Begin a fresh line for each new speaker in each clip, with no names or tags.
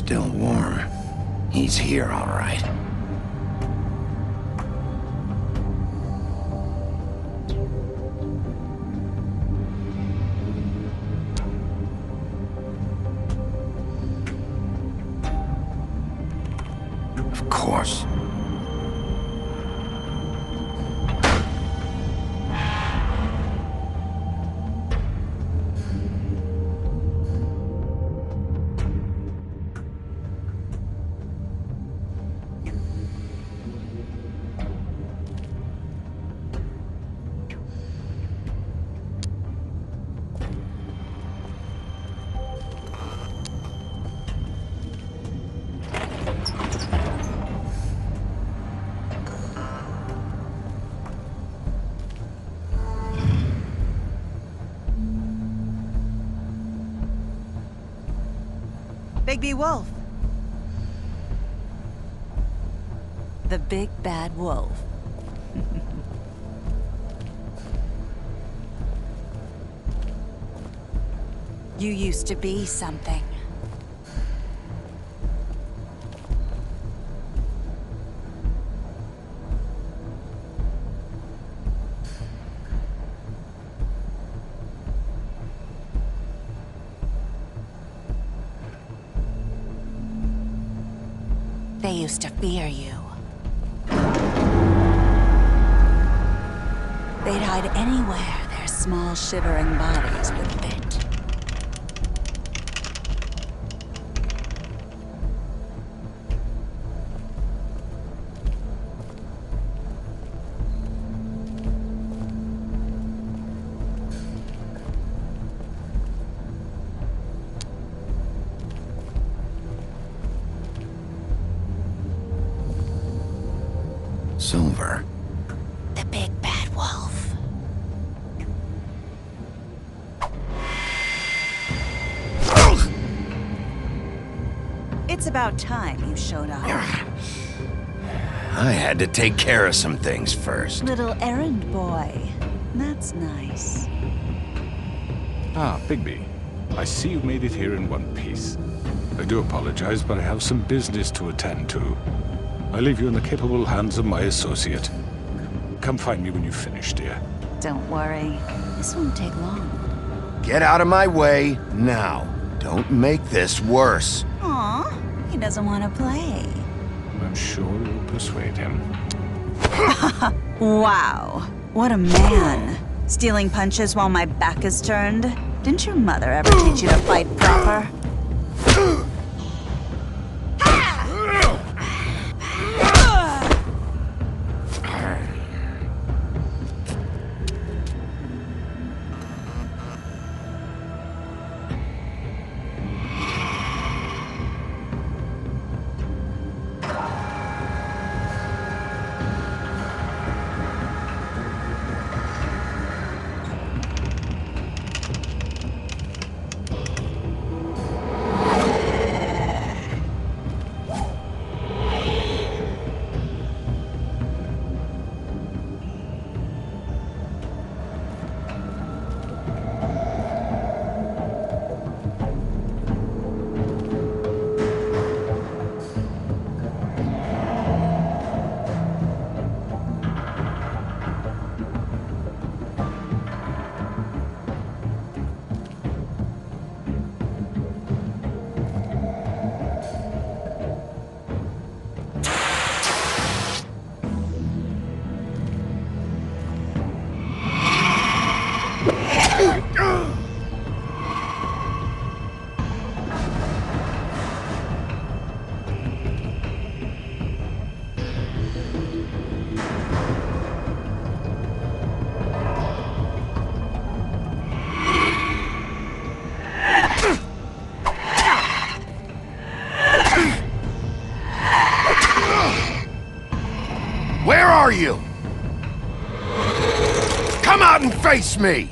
still warm. He's here, all right. Of course.
Bigby Wolf. The big bad wolf. You used to be something. They used to fear you. They'd hide anywhere their small, shivering bodies would fit.
Silver.
The big bad wolf. It's about time you showed up.
I had to take care of some things first.
Little errand boy. That's nice.
Ah, Bigby. I see you made it here in one piece. I do apologize, but I have some business to attend to. I leave you in the capable hands of my associate. Come find me when you finish, dear.
Don't worry. This won't take long.
Get out of my way now. Don't make this worse.
Aw, he doesn't want to play.
I'm sure you'll persuade him.
Wow, what a man. Stealing punches while my back is turned? Didn't your mother ever teach you to fight proper?
Where are you? Come out and face me!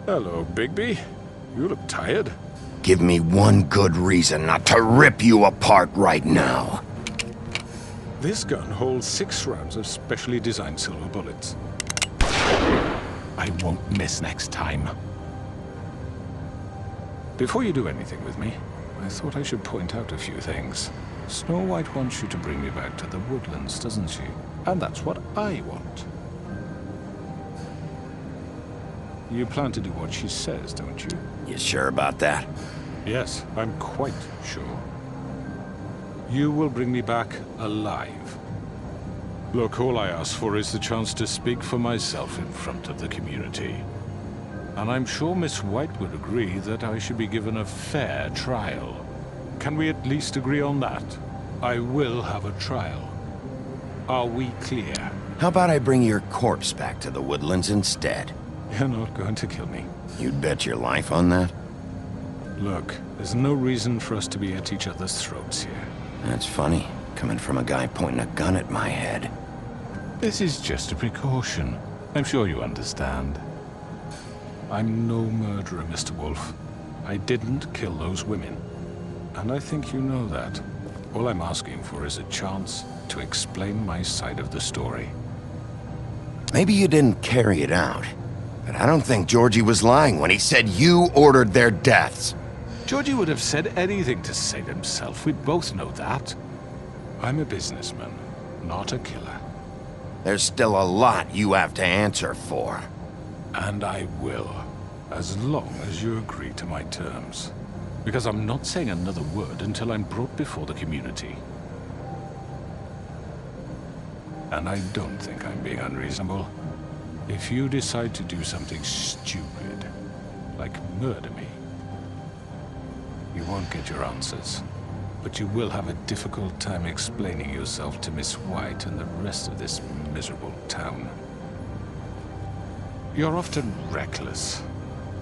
Hello, Bigby. You look tired.
Give me one good reason not to rip you apart right now.
This gun holds 6 rounds of specially designed silver bullets. I won't miss next time. Before you do anything with me, I thought I should point out a few things. Snow White wants you to bring me back to the woodlands, doesn't she? And that's what I want. You plan to do what she says, don't you?
You sure about that?
Yes, I'm quite sure. You will bring me back alive. Look, all I ask for is the chance to speak for myself in front of the community. And I'm sure Miss White would agree that I should be given a fair trial. Can we at least agree on that? I will have a trial. Are we clear?
How about I bring your corpse back to the woodlands instead?
You're not going to kill me.
You'd bet your life on that?
Look, there's no reason for us to be at each other's throats here.
That's funny, coming from a guy pointing a gun at my head.
This is just a precaution. I'm sure you understand. I'm no murderer, Mr. Wolf. I didn't kill those women. And I think you know that. All I'm asking for is a chance to explain my side of the story.
Maybe you didn't carry it out, but I don't think Georgie was lying when he said you ordered their deaths.
Georgie would have said anything to save himself. We both know that. I'm a businessman, not a killer.
There's still a lot you have to answer for.
And I will, as long as you agree to my terms. Because I'm not saying another word until I'm brought before the community. And I don't think I'm being unreasonable. If you decide to do something stupid, like murder me, you won't get your answers. But you will have a difficult time explaining yourself to Miss White and the rest of this miserable town. You're often reckless,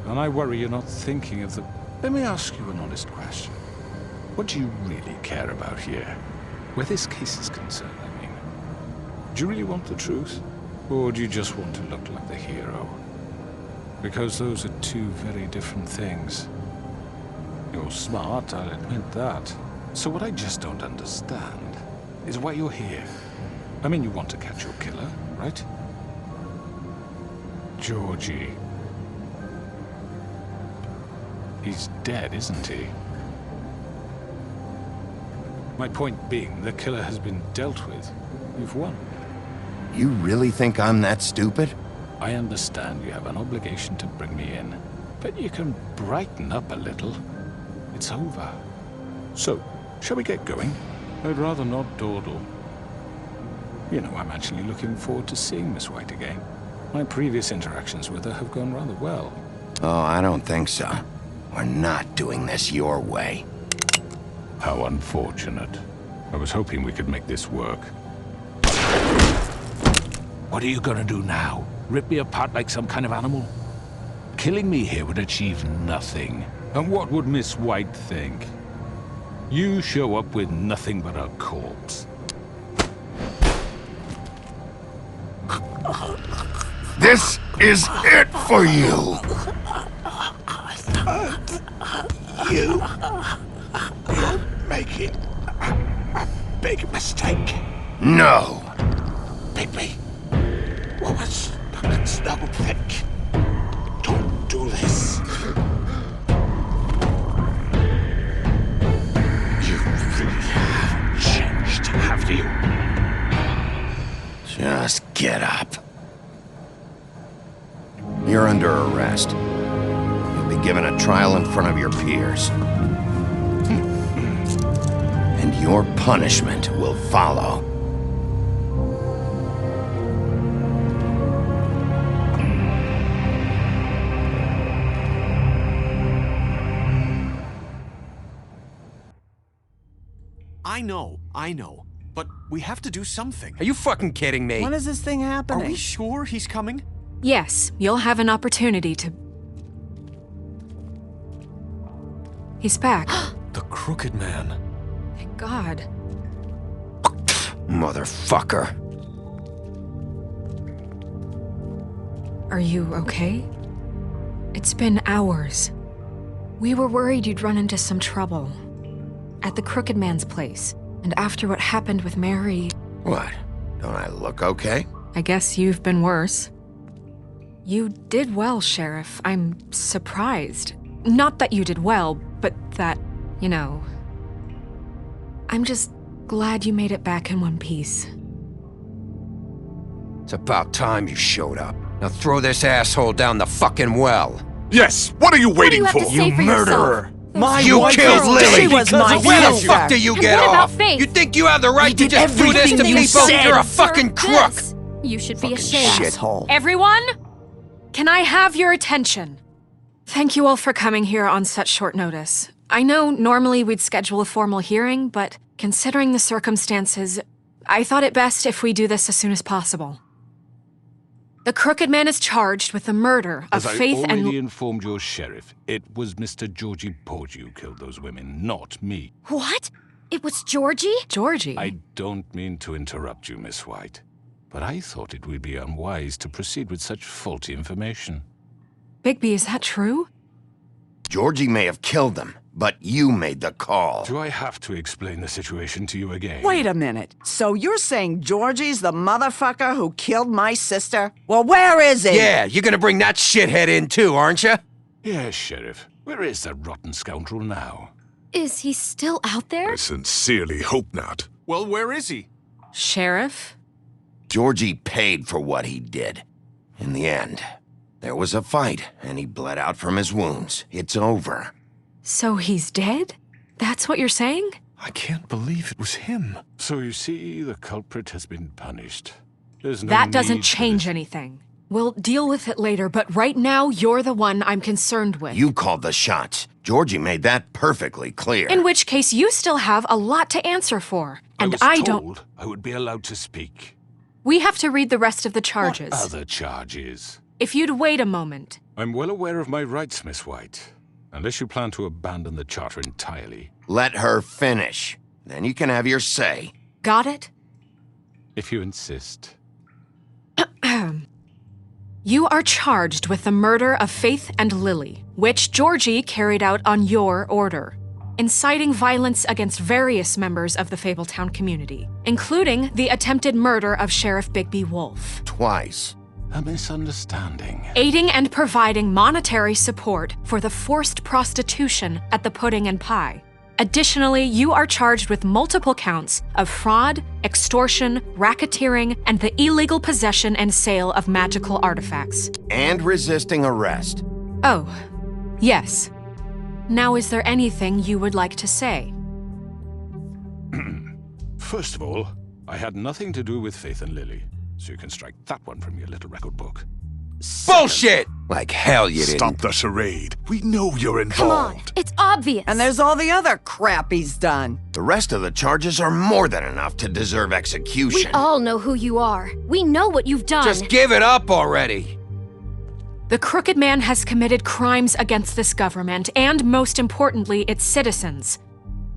and I worry you're not thinking of the... Let me ask you an honest question. What do you really care about here? Where this case is concerned, I mean. Do you really want the truth? Or do you just want to look like the hero? Because those are two very different things. You're smart, I'll admit that. So what I just don't understand is why you're here. I mean, you want to catch your killer, right? Georgie. He's dead, isn't he? My point being, the killer has been dealt with. You've won.
You really think I'm that stupid?
I understand you have an obligation to bring me in, but you can brighten up a little. It's over. So, shall we get going? I'd rather not dawdle. You know, I'm actually looking forward to seeing Miss White again. My previous interactions with her have gone rather well.
Oh, I don't think so. We're not doing this your way.
How unfortunate. I was hoping we could make this work. What are you gonna do now? Rip me apart like some kind of animal? Killing me here would achieve nothing. And what would Miss White think? You show up with nothing but a corpse.
This is it for you!
You're making a big mistake.
No!
Bigby, what's no think? Don't do this. You really have changed, have you?
Just get up. You're under arrest. You'll be given a trial in front of your peers. And your punishment will follow.
I know. But we have to do something.
Are you fucking kidding me?
When is this thing
Are
happening?
we sure he's coming?
Yes, you'll have an opportunity to... He's back.
The Crooked Man.
Thank God.
Motherfucker.
Are you okay? It's been hours. We were worried you'd run into some trouble. At the Crooked Man's place. And after what happened with Mary...
What? Don't I look okay?
I guess you've been worse. You did well, Sheriff. I'm surprised. Not that you did well, but that, you know... I'm just glad you made it back in one piece.
It's about time you showed up. Now throw this asshole down the fucking well.
Yes, what are you waiting for?
You murderer!
You killed Lily!
She was my
Where the
sister.
fuck do you get
what about
off?
Faith?
You think you have the right to
did
just do this to
everything you
people?
said.
You're a fucking crook!
This. You should be ashamed.
Shithole.
Everyone? Can I have your attention? Thank you all for coming here on such short notice. I know normally we'd schedule a formal hearing, but considering the circumstances, I thought it best if we do this as soon as possible. The Crooked Man is charged with the murder of
As
Faith
I
and...
already informed your sheriff, it was Mr. Georgie Porgy who killed those women, not me.
What? It was Georgie?
Georgie?
I don't mean to interrupt you, Miss White, but I thought it would be unwise to proceed with such faulty information.
Bigby, is that true?
Georgie may have killed them, but you made the call.
Do I have to explain the situation to you again?
Wait a minute. So you're saying Georgie's the motherfucker who killed my sister? Well, where is he?
Yeah, you're gonna bring that shithead in too, aren't you?
Yes, Sheriff. Where is that rotten scoundrel now?
Is he still out there?
I sincerely hope not.
Well, where is he?
Sheriff?
Georgie paid for what he did. In the end, there was a fight, and he bled out from his wounds. It's over.
So he's dead? That's what you're saying?
I can't believe it was him.
So you see, the culprit has been punished. There's no
That doesn't
need for
change
this.
anything. We'll deal with it later, but right now, you're the one I'm concerned with.
You called the shots. Georgie made that perfectly clear.
In which case, you still have a lot to answer for. And
I
I
was
don't...
told I would be allowed to speak.
We have to read the rest of the charges.
What other charges?
If you'd wait a moment.
I'm well aware of my rights, Miss White. Unless you plan to abandon the charter entirely.
Let her finish. Then you can have your say.
Got it?
If you insist.
You are charged with the murder of Faith and Lily, which Georgie carried out on your order, inciting violence against various members of the Fabletown community, including the attempted murder of Sheriff Bigby Wolf.
Twice.
A misunderstanding.
Aiding and providing monetary support for the forced prostitution at the Pudding and Pie. Additionally, you are charged with multiple counts of fraud, extortion, racketeering, and the illegal possession and sale of magical artifacts.
And resisting arrest.
Oh, yes. Now, is there anything you would like to say?
First of all, I had nothing to do with Faith and Lily, so you can strike that one from your little record book.
Bullshit! Like hell you didn't.
Stop the charade. We know you're
Come on,
involved.
it's obvious.
And there's all the other crap he's done.
The rest of the charges are more than enough to deserve
We
execution.
all know who you are. We know what you've done.
Just give it up already.
The Crooked Man has committed crimes against this government and, most importantly, its citizens.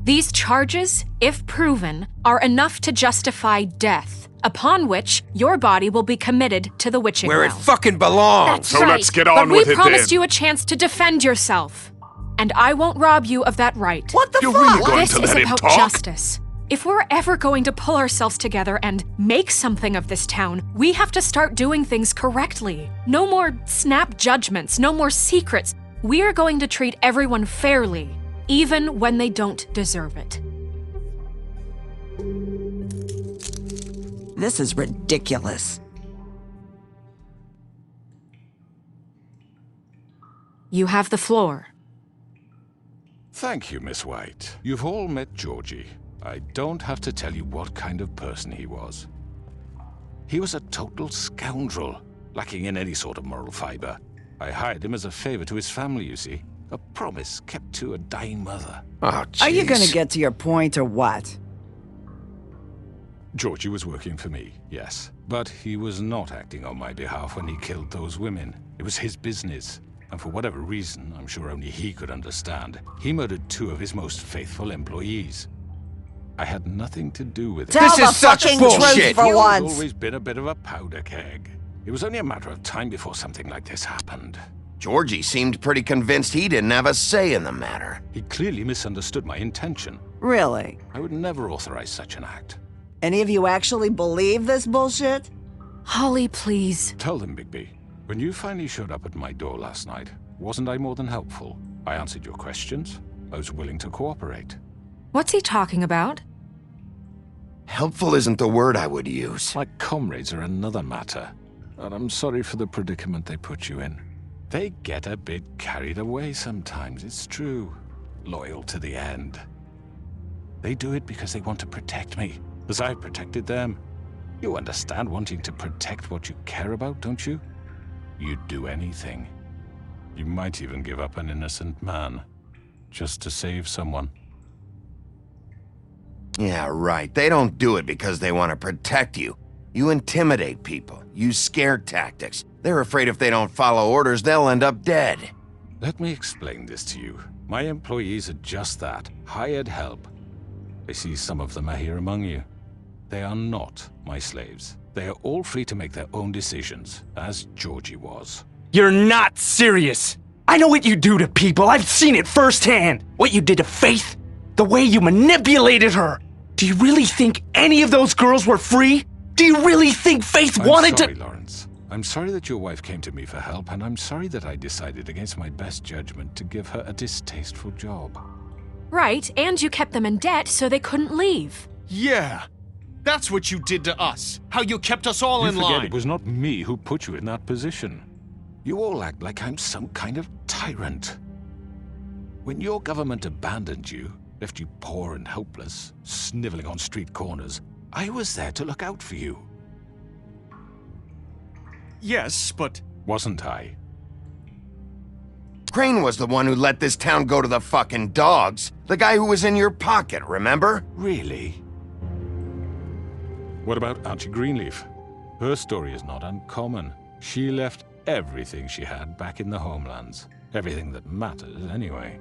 These charges, if proven, are enough to justify death, upon which your body will be committed to the witching
Where it
well.
fucking belongs.
That's
So
right.
let's get
But
on
we
with it
promised
then.
you a chance to defend yourself. And I won't rob you of that right.
What the
You're
fuck?
really going
This
to
is
let him
about
talk?
justice. If we're ever going to pull ourselves together and make something of this town, we have to start doing things correctly. No more snap judgments, no more secrets. We are going to treat everyone fairly, even when they don't deserve it.
This is ridiculous.
You have the floor.
Thank you, Miss White. You've all met Georgie. I don't have to tell you what kind of person he was. He was a total scoundrel, lacking in any sort of moral fiber. I hired him as a favor to his family, you see. A promise kept to a dying mother.
Oh, jeez.
Are you gonna get to your point or what?
Georgie was working for me, yes. But he was not acting on my behalf when he killed those women. It was his business. And for whatever reason, I'm sure only he could understand, he murdered 2 of his most faithful employees. I had nothing to do with it.
Tell
This
the
is such
fucking
bullshit.
truth for
He's
once.
always been a bit of a powder keg. It was only a matter of time before something like this happened.
Georgie seemed pretty convinced he didn't have a say in the matter.
He clearly misunderstood my intention.
Really?
I would never authorize such an act.
Any of you actually believe this bullshit?
Holly, please.
Tell them, Bigby. When you finally showed up at my door last night, wasn't I more than helpful? I answered your questions. I was willing to cooperate.
What's he talking about?
Helpful isn't the word I would use.
My comrades are another matter, and I'm sorry for the predicament they put you in. They get a bit carried away sometimes, it's true. Loyal to the end. They do it because they want to protect me, as I've protected them. You understand wanting to protect what you care about, don't you? You'd do anything. You might even give up an innocent man, just to save someone.
Yeah, right. They don't do it because they want to protect you. You intimidate people, use scare tactics. They're afraid if they don't follow orders, they'll end up dead.
Let me explain this to you. My employees are just that, hired help. I see some of them are here among you. They are not my slaves. They are all free to make their own decisions, as Georgie was.
You're not serious! I know what you do to people, I've seen it firsthand! What you did to Faith, the way you manipulated her! Do you really think any of those girls were free? Do you really think Faith wanted
to— I'm sorry,
to—
Lawrence. I'm sorry that your wife came to me for help, and I'm sorry that I decided against my best judgment to give her a distasteful job.
Right, and you kept them in debt so they couldn't leave.
Yeah. That's what you did to us. How you kept us all
You
in
forget
line.
it was not me who put you in that position. You all act like I'm some kind of tyrant. When your government abandoned you, left you poor and helpless, sniveling on street corners, I was there to look out for you.
Yes, but...
Wasn't I?
Crane was the one who let this town go to the fucking dogs. The guy who was in your pocket, remember?
Really? What about Auntie Greenleaf? Her story is not uncommon. She left everything she had back in the homelands. Everything that matters, anyway.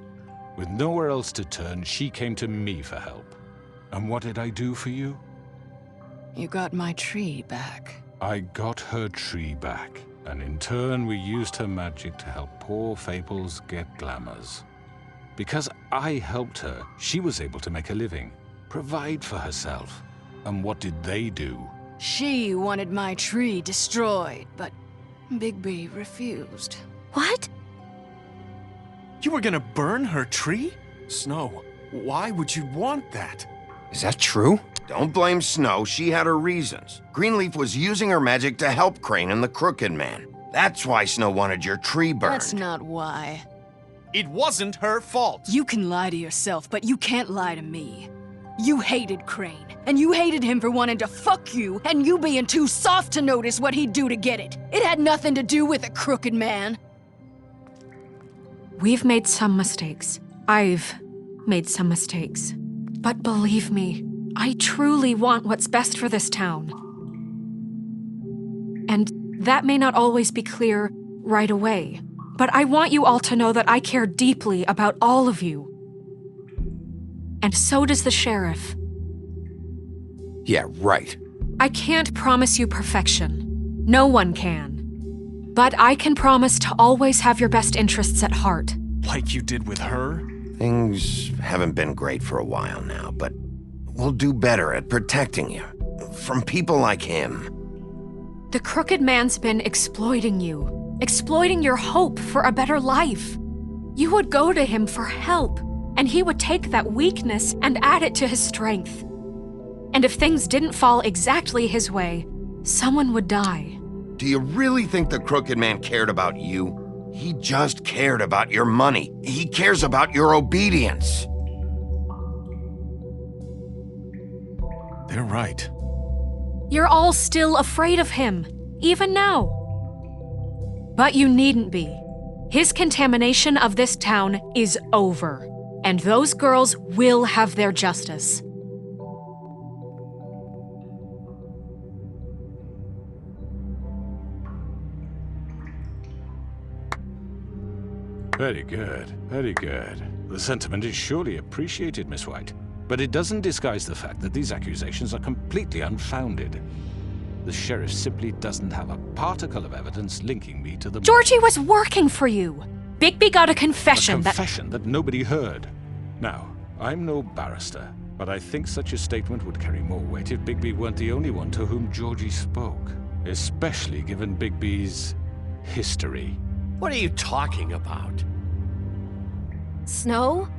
With nowhere else to turn, she came to me for help. And what did I do for you?
You got my tree back.
I got her tree back, and in turn we used her magic to help poor Fables get glamours. Because I helped her, she was able to make a living, provide for herself. And what did they do?
She wanted my tree destroyed, but Bigby refused.
What?
You were gonna burn her tree? Snow, why would you want that?
Is that true?
Don't blame Snow, she had her reasons. Greenleaf was using her magic to help Crane and the Crooked Man. That's why Snow wanted your tree burned.
That's not why.
It wasn't her fault.
You can lie to yourself, but you can't lie to me. You hated Crane, and you hated him for wanting to fuck you, and you being too soft to notice what he'd do to get it. It had nothing to do with a Crooked Man.
We've made some mistakes. I've made some mistakes. But believe me, I truly want what's best for this town. And that may not always be clear right away, but I want you all to know that I care deeply about all of you. And so does the sheriff.
Yeah, right.
I can't promise you perfection. No one can. But I can promise to always have your best interests at heart.
Like you did with her?
Things haven't been great for a while now, but we'll do better at protecting you. From people like him.
The Crooked Man's been exploiting you. Exploiting your hope for a better life. You would go to him for help, and he would take that weakness and add it to his strength. And if things didn't fall exactly his way, someone would die.
Do you really think the Crooked Man cared about you? He just cared about your money. He cares about your obedience.
They're right.
You're all still afraid of him, even now. But you needn't be. His contamination of this town is over, and those girls will have their justice.
Very good, very good. The sentiment is surely appreciated, Miss White. But it doesn't disguise the fact that these accusations are completely unfounded. The sheriff simply doesn't have a particle of evidence linking me to the...
Georgie was working for you. Bigby got a confession
that nobody heard. Now, I'm no barrister, but I think such a statement would carry more weight if Bigby weren't the only one to whom Georgie spoke. Especially given Bigby's history.
What are you talking about?
Snow?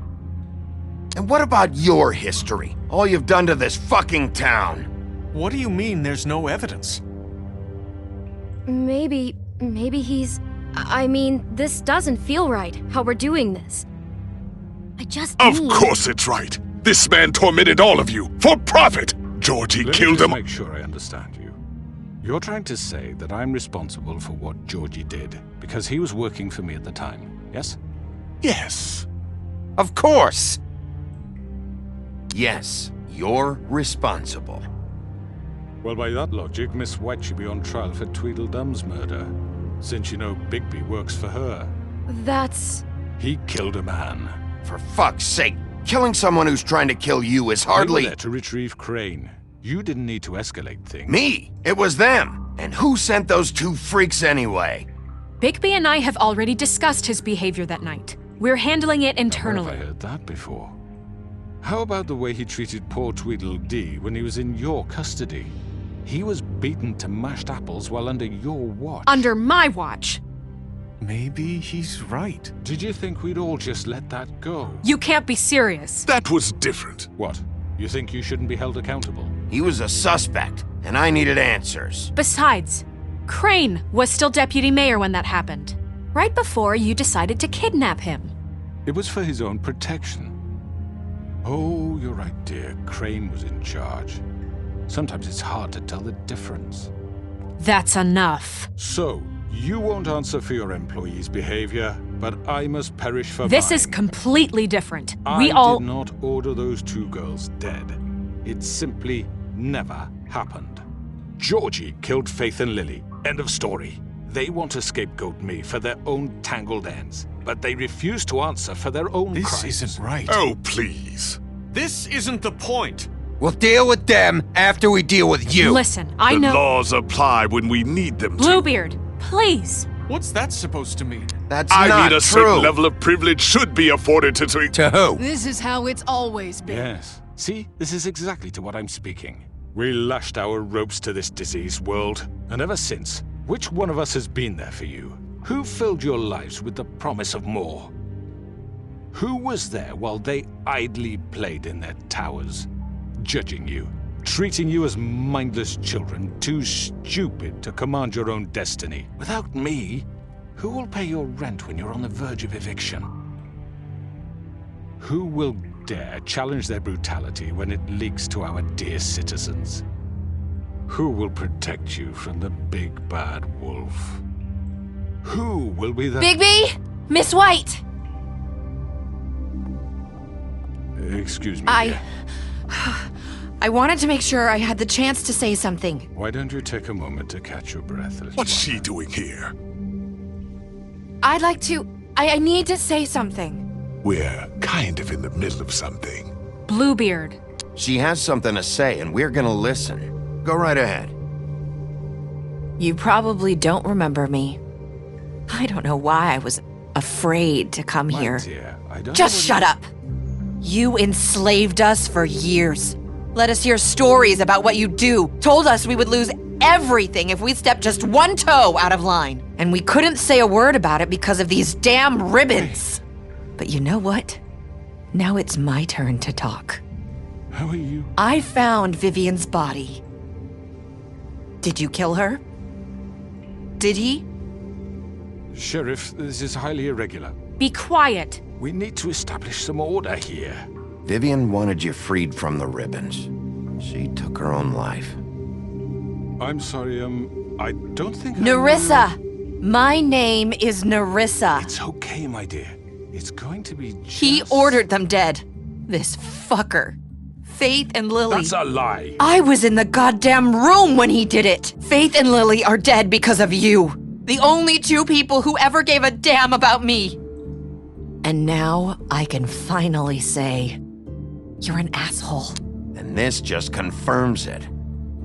And what about your history? All you've done to this fucking town?
What do you mean there's no evidence?
Maybe he's... I mean, this doesn't feel right, how we're doing this. I just
Of course it's right. This man tormented all of you, for profit! Georgie killed him.
Let me just make sure I understand you. You're trying to say that I'm responsible for what Georgie did, because he was working for me at the time, yes?
Yes.
Of course! Yes, you're responsible.
Well, by that logic, Miss White should be on trial for Tweedledum's murder, since you know Bigby works for her.
That's...
He killed a man.
For fuck's sake, killing someone who's trying to kill you is hardly...
You were there to retrieve Crane. You didn't need to escalate things.
Me? It was them. And who sent those two freaks anyway?
Bigby and I have already discussed his behavior that night. We're handling it internally.
Where have I heard that before? How about the way he treated poor Tweedledee when he was in your custody? He was beaten to mashed apples while under your watch.
Under my watch.
Maybe he's right.
Did you think we'd all just let that go?
You can't be serious.
That was different.
What? You think you shouldn't be held accountable?
He was a suspect, and I needed answers.
Besides, Crane was still deputy mayor when that happened. Right before you decided to kidnap him.
It was for his own protection. Oh, you're right, dear. Crane was in charge. Sometimes it's hard to tell the difference.
That's enough.
So, you won't answer for your employees' behavior, but I must perish for
This
mine.
is completely different.
I
We all...
did not order those two girls dead. It simply never happened. Georgie killed Faith and Lily. End of story. They want to scapegoat me for their own tangled ends, but they refuse to answer for their own crimes.
This isn't right.
Oh, please.
This isn't the point.
We'll deal with them after we deal with you.
Listen, I
The
know...
laws apply when we need them to.
Bluebeard, please.
What's that supposed to mean?
That's
I
not
mean a
true.
certain level of privilege should be afforded to...
To who?
This is how it's always been.
Yes. See, this is exactly to what I'm speaking. We lashed our ropes to this diseased world, and ever since, which one of us has been there for you? Who filled your lives with the promise of more? Who was there while they idly played in their towers, judging you, treating you as mindless children, too stupid to command your own destiny? Without me, who will pay your rent when you're on the verge of eviction? Who will dare challenge their brutality when it leaks to our dear citizens? Who will protect you from the big bad wolf? Who will be the...
Bigby! Miss White!
Excuse me, dear.
I wanted to make sure I had the chance to say something.
Why don't you take a moment to catch your breath?
What's she doing here?
I'd like to... I need to say something.
We're kind of in the middle of something.
Bluebeard.
She has something to say, and we're gonna listen. Go right ahead.
You probably don't remember me. I don't know why I was afraid to come
My
here.
dear, I don't
Just shut up! You enslaved us for years. Let us hear stories about what you do. Told us we would lose everything if we stepped just one toe out of line. And we couldn't say a word about it because of these damn ribbons. But you know what? Now it's my turn to talk.
How are you?
I found Vivian's body. Did you kill her? Did he?
Sheriff, this is highly irregular.
Be quiet.
We need to establish some order here.
Vivian wanted you freed from the ribbons. She took her own life.
I'm sorry, I don't think
Nerissa! My name is Nerissa.
It's okay, my dear. It's going to be just...
He ordered them dead. This fucker. Faith and Lily.
That's a lie.
I was in the goddamn room when he did it. Faith and Lily are dead because of you. The only two people who ever gave a damn about me. And now I can finally say, you're an asshole.
And this just confirms it.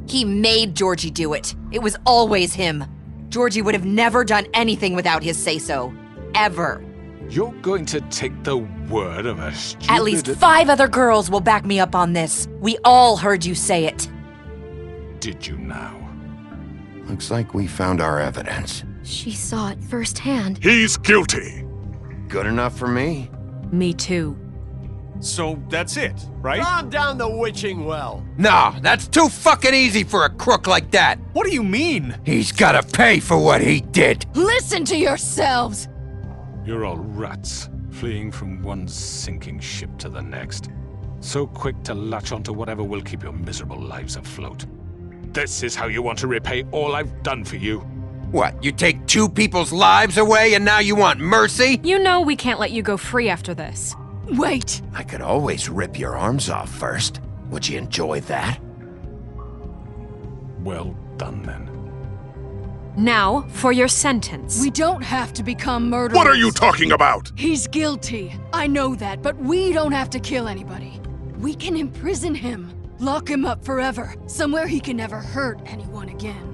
He made Georgie do it. It was always him. Georgie would have never done anything without his say-so. Ever.
You're going to take the word of a stupid...
At least 5 other girls will back me up on this. We all heard you say it.
Did you now?
Looks like we found our evidence.
She saw it firsthand.
He's guilty.
Good enough for me.
Me too.
So that's it, right?
Calm down the witching well.
No, that's too fucking easy for a crook like that.
What do you mean?
He's gotta pay for what he did.
Listen to yourselves!
You're all rats, fleeing from one sinking ship to the next. So quick to latch onto whatever will keep your miserable lives afloat. This is how you want to repay all I've done for you?
What, you take 2 people's lives away and now you want mercy?
You know we can't let you go free after this.
Wait!
I could always rip your arms off first. Would you enjoy that?
Well done, then.
Now, for your sentence.
We don't have to become murderers.
What are you talking about?
He's guilty. I know that, but we don't have to kill anybody. We can imprison him. Lock him up forever. Somewhere he can never hurt anyone again.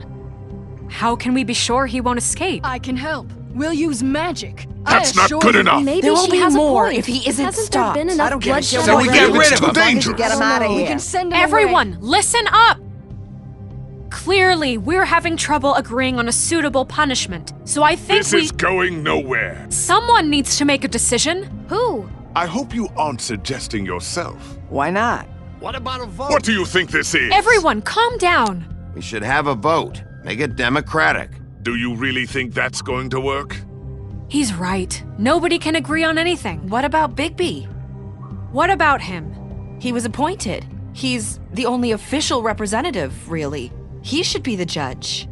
How can we be sure he won't escape?
I can help. We'll use magic.
That's not good enough.
Maybe
There will
she
be
has
more
a point.
if he isn't
Hasn't
stopped.
there been enough
I don't give a
bloodshed
shit.
So we
already?
get rid
It's
of
too
him.
dangerous.
Get him out of
We
here.
can send him
Everyone,
away.
listen up! Clearly, we're having trouble agreeing on a suitable punishment, so I think
This is going nowhere.
Someone needs to make a decision.
Who?
I hope you aren't suggesting yourself.
Why not?
What about a vote?
What do you think this is?
Everyone, calm down.
We should have a vote. Make it democratic.
Do you really think that's going to work?
He's right. Nobody can agree on anything.
What about Bigby?
What about him?
He was appointed. He's the only official representative, really. He should be the judge.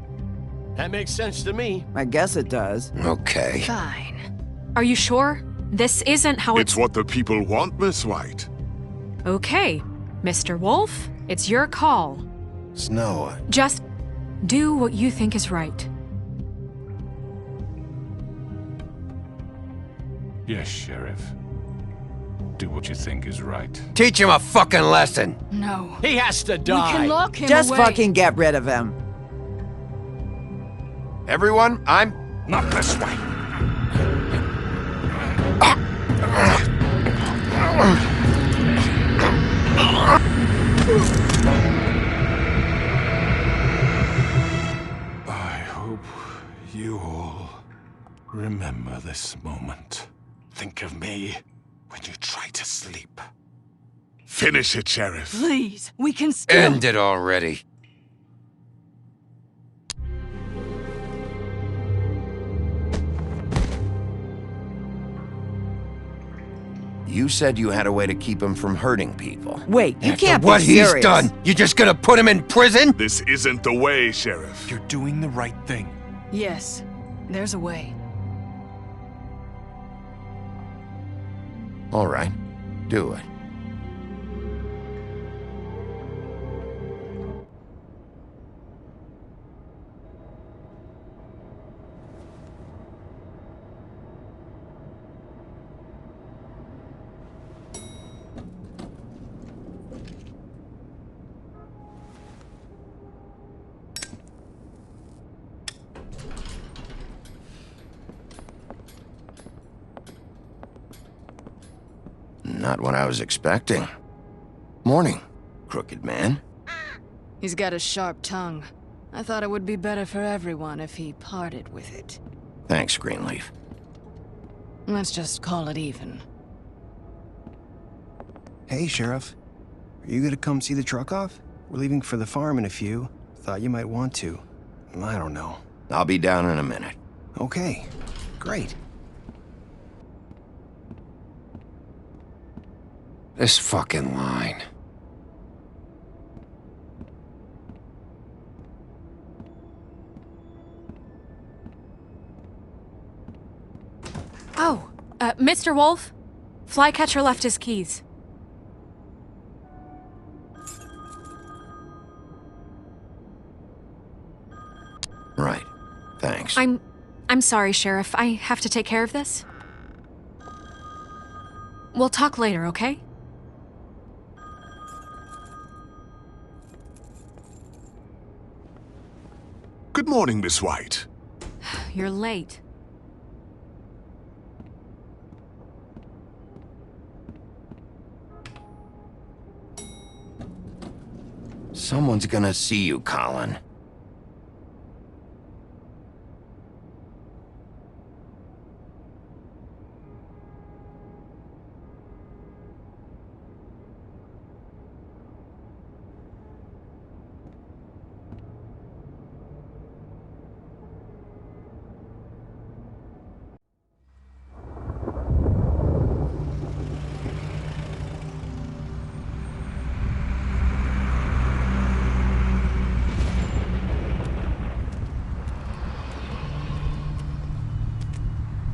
That makes sense to me.
I guess it does.
Okay.
Fine.
Are you sure? This isn't how
It's what the people want, Miss White.
Okay. Mr. Wolf, it's your call.
Snow,
Just do what you think is right.
Yes, Sheriff. Do what you think is right.
Teach him a fucking lesson.
No.
He has to
We
die.
can lock him
Just
away.
fucking get rid of him.
everyone, I'm...
Not this way. I hope you all remember this moment. Think of me when you try to sleep.
Finish it, Sheriff.
Please, we can still...
End it already.
You said you had a way to keep him from hurting people.
Wait, you
After
can't
what
be
he's
serious.
done, you just gonna put him in prison?
This isn't the way, Sheriff.
You're doing the right thing.
Yes, there's a way.
All right, do it. Not what I was expecting. Morning, crooked man.
He's got a sharp tongue. I thought it would be better for everyone if he parted with it.
Thanks, Greenleaf.
Let's just call it even.
Hey, Sheriff. Are you gonna come see the truck off? We're leaving for the farm in a few. Thought you might want to. I don't know.
I'll be down in a minute.
Okay, great.
This fucking line.
Oh, Mr. Wolf? Flycatcher left his keys.
Right. Thanks.
I'm sorry, Sheriff. I have to take care of this. We'll talk later, okay?
Good morning, Miss White.
You're late.
Someone's gonna see you, Colin.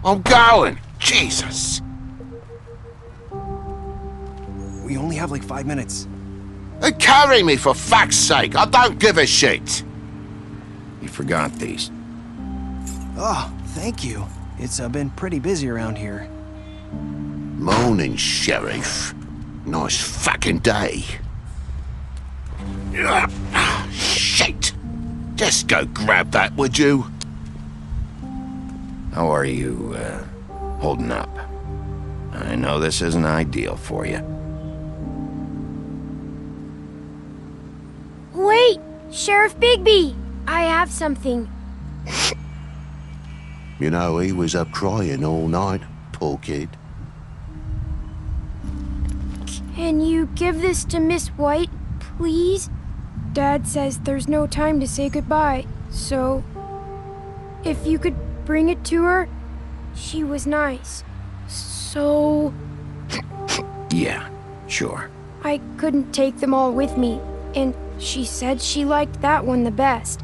I'm going! Jesus!
We only have like 5 minutes.
Carry me, for fuck's sake! I don't give a shit!
You forgot these.
Oh, thank you. It's been pretty busy around here.
Morning, Sheriff. Nice fucking day. Shit! Just go grab that, would you?
How are you, holding up? I know this isn't ideal for you.
Wait! Sheriff Bigby! I have something.
You know, he was up crying all night, poor kid.
Can you give this to Miss White, please? Dad says there's no time to say goodbye, so... if you could bring it to her, she was nice. So...
Yeah, sure.
I couldn't take them all with me, and she said she liked that one the best.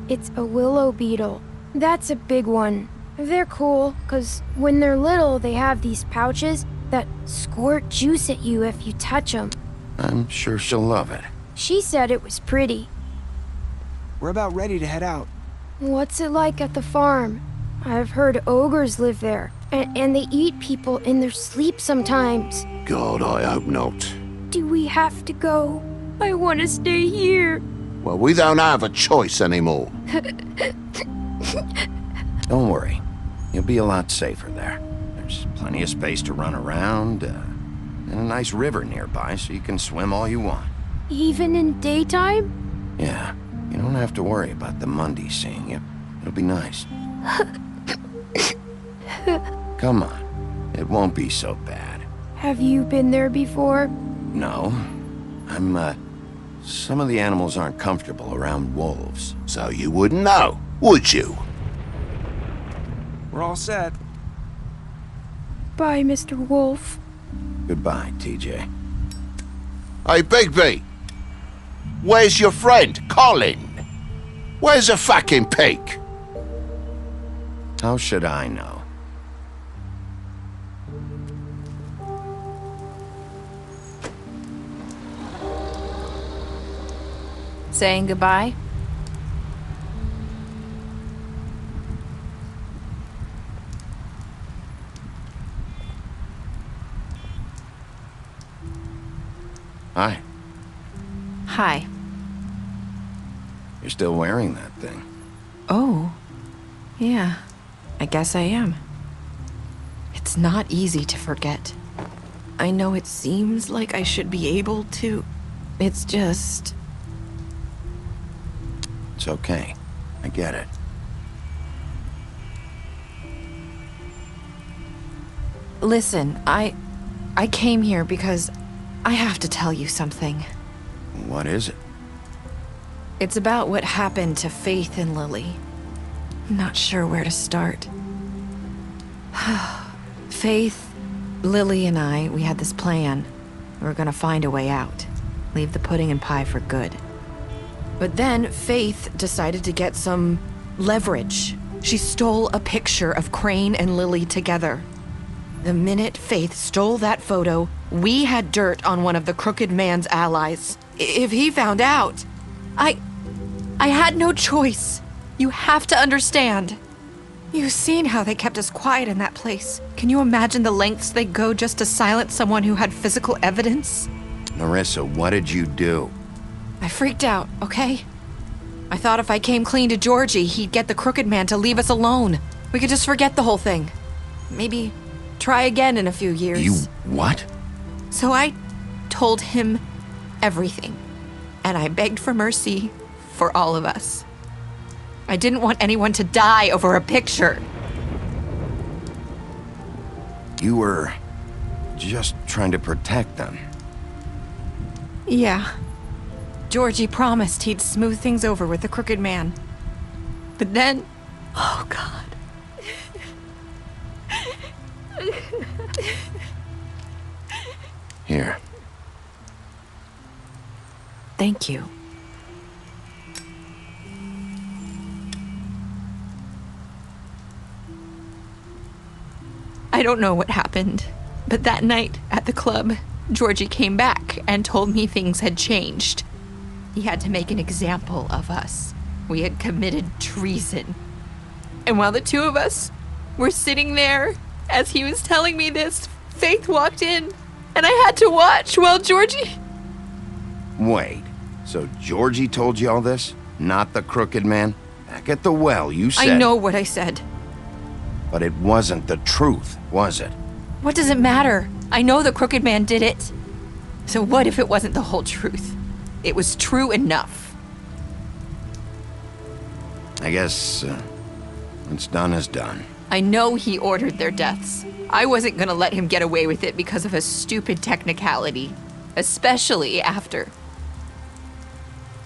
It's a willow beetle. That's a big one. They're cool, 'cause when they're little, they have these pouches that squirt juice at you if you touch them.
I'm sure she'll love it.
She said it was pretty.
We're about ready to head out.
What's it like at the farm? I've heard ogres live there, and they eat people in their sleep sometimes.
God, I hope not.
Do we have to go? I want to stay here.
Well, we don't have a choice anymore.
Don't worry. You'll be a lot safer there. There's plenty of space to run around, and a nice river nearby so you can swim all you want.
Even in daytime?
Yeah, you don't have to worry about the Mundy seeing you. It'll be nice. Come on. It won't be so bad.
Have you been there before?
No. Some of the animals aren't comfortable around wolves.
So you wouldn't know, would you?
We're all set.
Bye, Mr. Wolf.
Goodbye, TJ.
Hey, Bigby! Where's your friend, Colin? Where's the fucking pig?
How should I know?
Saying goodbye?
Hi.
Hi.
You're still wearing that thing.
Oh. Yeah. I guess I am. It's not easy to forget. I know it seems like I should be able to. It's just...
It's okay. I get it.
Listen, I came here because I have to tell you something.
What is it?
It's about what happened to Faith and Lily. I'm not sure where to start. Faith, Lily, and I, we had this plan. We were gonna find a way out. Leave the pudding and pie for good. But then Faith decided to get some leverage. She stole a picture of Crane and Lily together. The minute Faith stole that photo, we had dirt on one of the crooked man's allies. If he found out, I had no choice. You have to understand. You've seen how they kept us quiet in that place. Can you imagine the lengths they go just to silence someone who had physical evidence?
Narissa, what did you do?
I freaked out, okay? I thought if I came clean to Georgie, he'd get the Crooked Man to leave us alone. We could just forget the whole thing. Maybe try again in a few years.
You what?
So I told him everything. And I begged for mercy for all of us. I didn't want anyone to die over a picture.
You were just trying to protect them.
Yeah. Georgie promised he'd smooth things over with the Crooked Man. But then... Oh, God.
Here.
Thank you. I don't know what happened, but that night at the club, Georgie came back and told me things had changed. He had to make an example of us. We had committed treason. And while the two of us were sitting there, as he was telling me this, Faith walked in, and I had to watch while Georgie...
Wait, so Georgie told you all this? Not the Crooked Man? Back at the well, you said...
I know what I said.
But it wasn't the truth, was it?
What does it matter? I know the Crooked Man did it. So what if it wasn't the whole truth? It was true enough.
I guess, what's done is done.
I know he ordered their deaths. I wasn't gonna let him get away with it because of a stupid technicality. Especially after...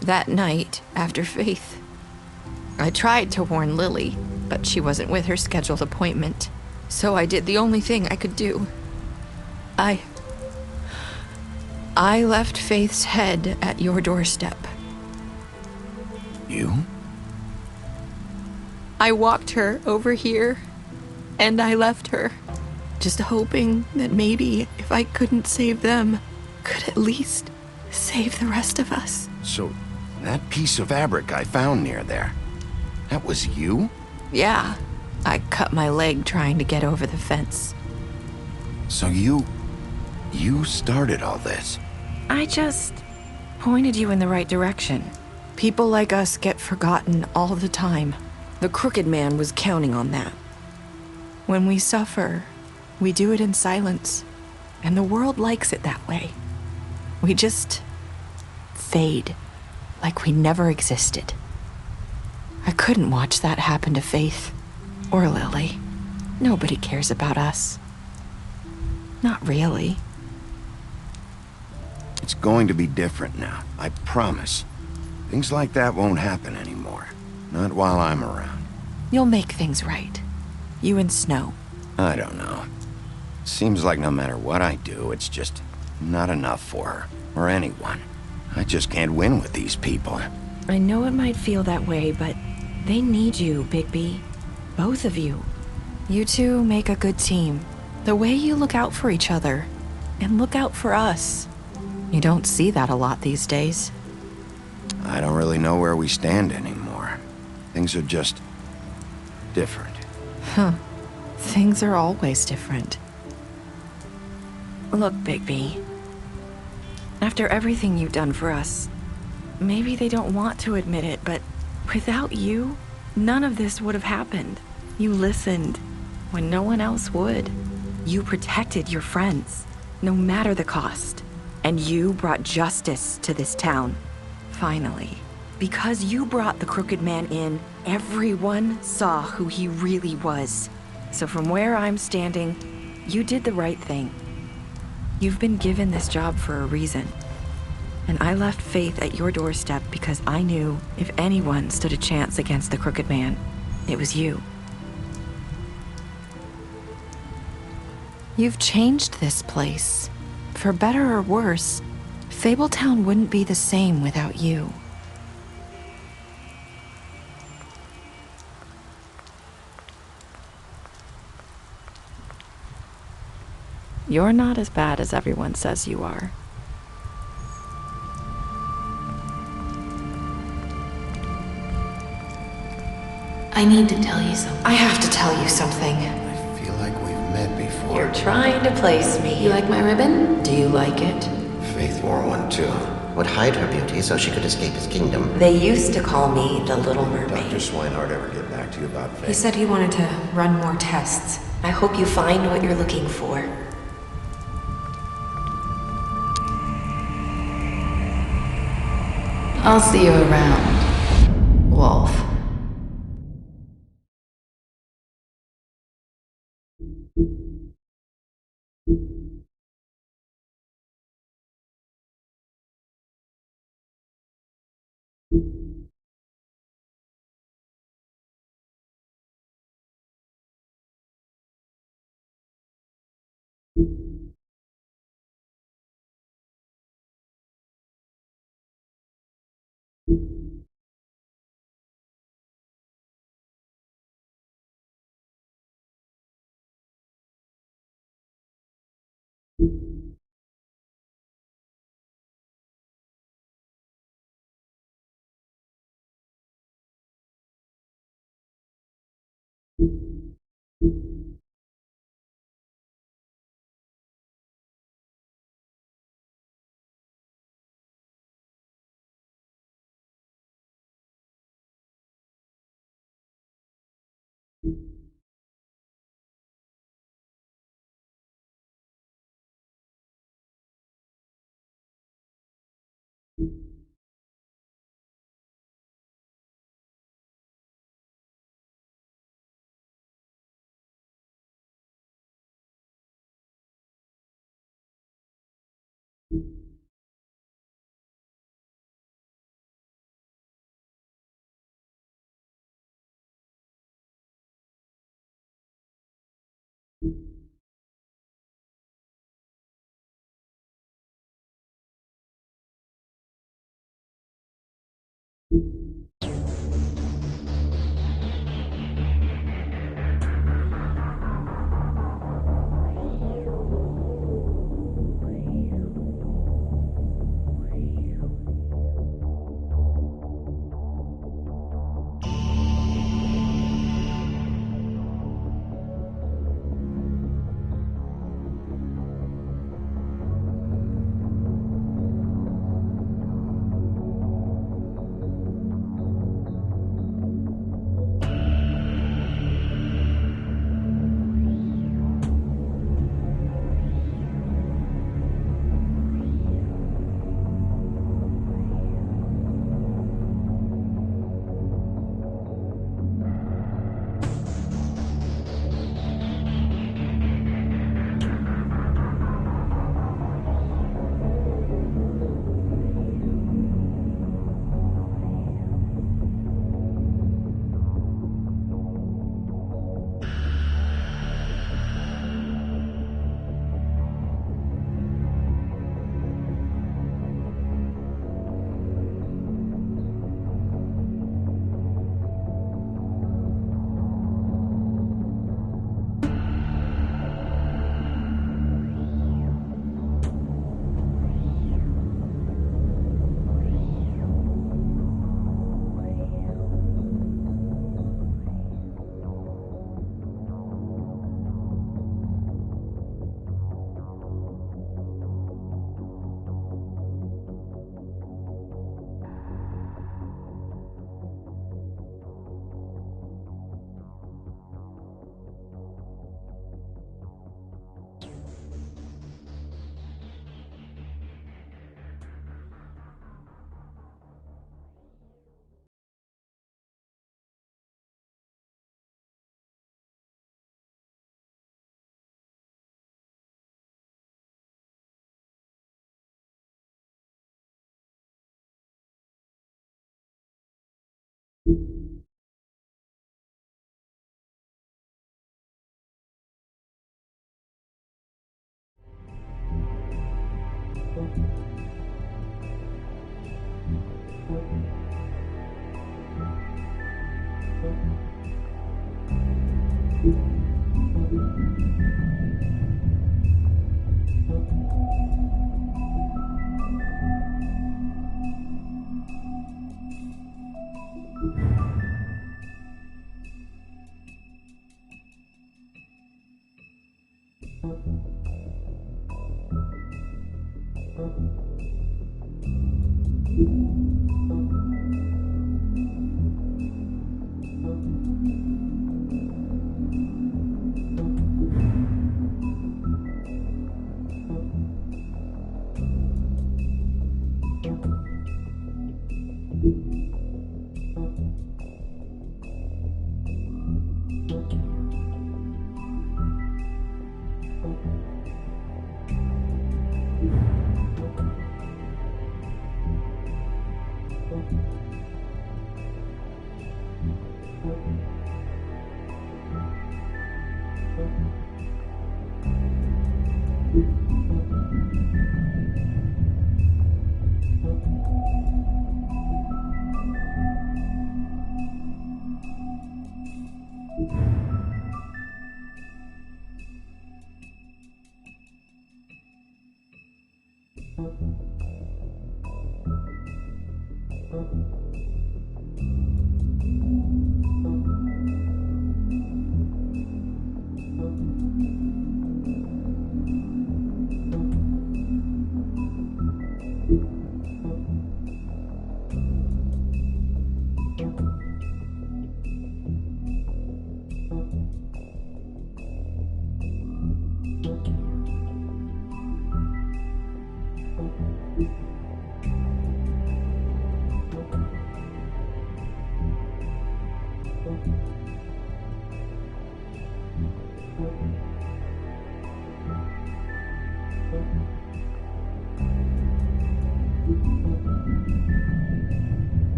that night, after Faith. I tried to warn Lily, but she wasn't with her scheduled appointment. So I did the only thing I could do. I left Faith's head at your doorstep.
You?
I walked her over here, and I left her, just hoping that maybe if I couldn't save them, could at least save the rest of us.
So, that piece of fabric I found near there, that was you?
Yeah, I cut my leg trying to get over the fence.
So you started all this?
I just pointed you in the right direction. People like us get forgotten all the time. The Crooked Man was counting on that. When we suffer, we do it in silence, and the world likes it that way. We just fade, like we never existed. I couldn't watch that happen to Faith, or Lily. Nobody cares about us. Not really.
It's going to be different now, I promise. Things like that won't happen anymore. Not while I'm around.
You'll make things right. You and Snow.
I don't know. Seems like no matter what I do, it's just not enough for her, or anyone. I just can't win with these people.
I know it might feel that way, but they need you, Bigby. Both of you. You two make a good team. The way you look out for each other, and look out for us. You don't see that a lot these days.
I don't really know where we stand anymore. Things are just different.
Huh. Things are always different. Look, Bigby. After everything you've done for us, maybe they don't want to admit it, but without you, none of this would have happened. You listened when no one else would. You protected your friends, no matter the cost. And you brought justice to this town. Finally. Because you brought the Crooked Man in, everyone saw who he really was. So from where I'm standing, you did the right thing. You've been given this job for a reason. And I left Faith at your doorstep because I knew if anyone stood a chance against the Crooked Man, it was you. You've changed this place. For better or worse, Fabletown wouldn't be the same without you. You're not as bad as everyone says you are. I need to tell you something. I have to tell you something.
I feel like we've met before.
You're trying to place me. You like my ribbon? Do you like it?
Faith wore one too.
would hide her beauty so she could escape his kingdom.
They used to call me the Little Mermaid.
Dr. Swinehart ever get back to you about Faith?
He said he wanted to run more tests. I hope you find what you're looking for.
I'll see you around, Wolf.